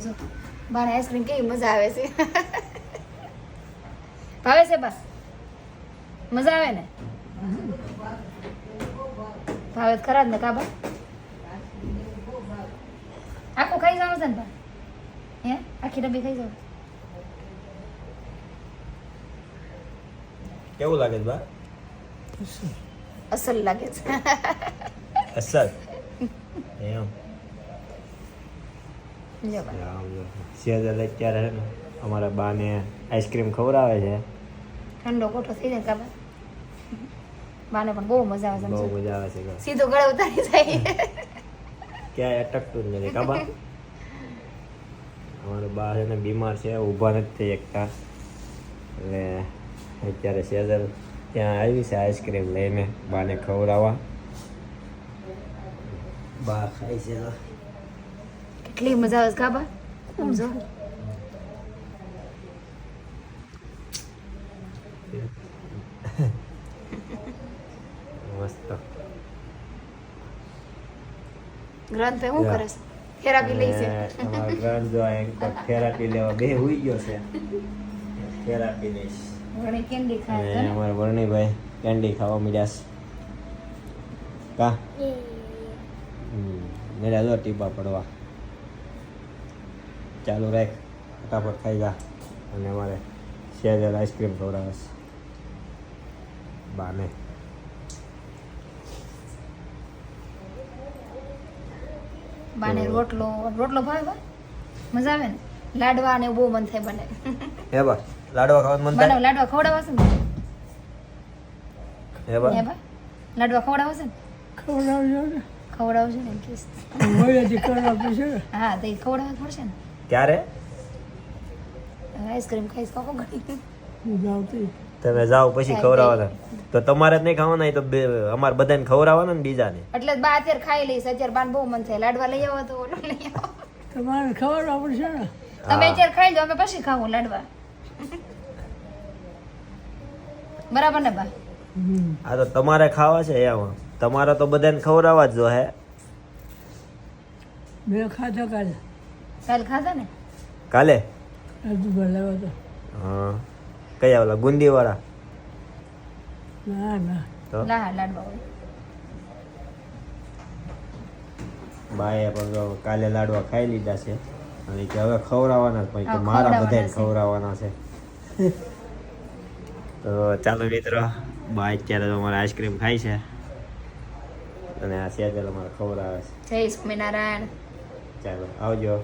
જો બાને આઈસ્ક્રીમ કેવી મજા આવે છે. ભાવે છે બા? મજા આવે ને? ભાવે તો ખરા જ ને કાબા? આખું ખાઈ જાવ છે ને બા? હે આખી ડબ્બી ખાઈ જાવ? કેવું લાગે છે બા? અસલ લાગે છે. અસર એમ જો બા સેજલ અત્યારે છે ને અમારા બાને આઈસ્ક્રીમ ખવડાવે છે. ઠંડો કોઠો થઈ જાય કાબા. બાને પણ બહુ મજા આવે બહુ સમજો. મજા આવે છે સીધો ગળે ઉતારી જાય. ક્યાંય અટકતું જ નથી કાબા. અમારો બા છે ને બીમાર છે, ઊભા નથી થઈ શકતા, એટલે અત્યારે સેજલ ત્યાં આવી છે આઈસ્ક્રીમ લઈને બાને ખવડાવવા. બા ખાય છે તો કેટલી મજા આવે છે કાબા. સમજો મસ્ત. ગ્રંથ શું કરે છે? થેરાપી લઈ છે. તમારો ગ્રાન્ડ જો એક થેરાપી લેવા બે હુઈ ગયો છે. થેરાપી લઈશ. વળી કેન્ડી ખાય છે અને ને? અમારા વર્ણીભાઈ કેન્ડી ખાવા મળ્યા છે. કા મેરા જો ટીપા પડવા. ચાલુ રાખ, ફટાફટ ખાઈ જા. અને અમારે સેજલ આઈસ્ક્રીમ ખવડાવે છે બાને. બાને રોટલો રોટલો ભાવે બા? મજા આવે ને? લાડવા ને બહુ મન થાય બને. હે બા લાડવા ખાવાનું મન બનાવ થાય? લાડવા ખવડાવશે ને? હે બા હે બા લાડવા ખવડાવશે ને? ખવડાવશે ને કીસ. હા તો એ ખવડાવવા પડશે ને. ક્યારે આઈસ્ક્રીમ ખાઈશ કાકો ઘણી. તમે જાઓ પછી ખવડાવવાના તો તમારે જ નહીં ખાવાના, એ તો અમારે બધાને ખવડાવવાના ને બીજાને. એટલે જ બા અત્યારે ખાઈ લઈશ. અત્યારે બાને બહુ મન થાય લાડવા લઈ આવો તો ઓલો લઈ આવો. તમારે ખવડાવવા પડશે ને. તમે અત્યારે ખાઈ લો, અમે પછી ખાવું લાડવા. બરાબર ને બા? આ તો તમારે ખાવા છે એમાં, તમારે તો બધાને ખવડાવવા જ જો હે. મેં ખાધા કાલે કાલ ખાધા ને? કાલે અડધું ભલાવો તો. હા કયા ઓલા ગુંદી વાળા? ના ના તો લાડવા હોય. બાએ પણ જો કાલે લાડવા ખાઈ લીધા છે અને કે હવે ખવડાવવાના જ, પણ કે હા, મારા ખવડાવવાના બધાને છે. ખવડાવવાના છે. તો ચાલો મિત્રો, બા અત્યારે તો અમારે આઈસ્ક્રીમ ખાય છે અને આ સેજલ અમારે ખવડાવે છે. જય સ્વામિનારાયણ. ચાલો આવજો.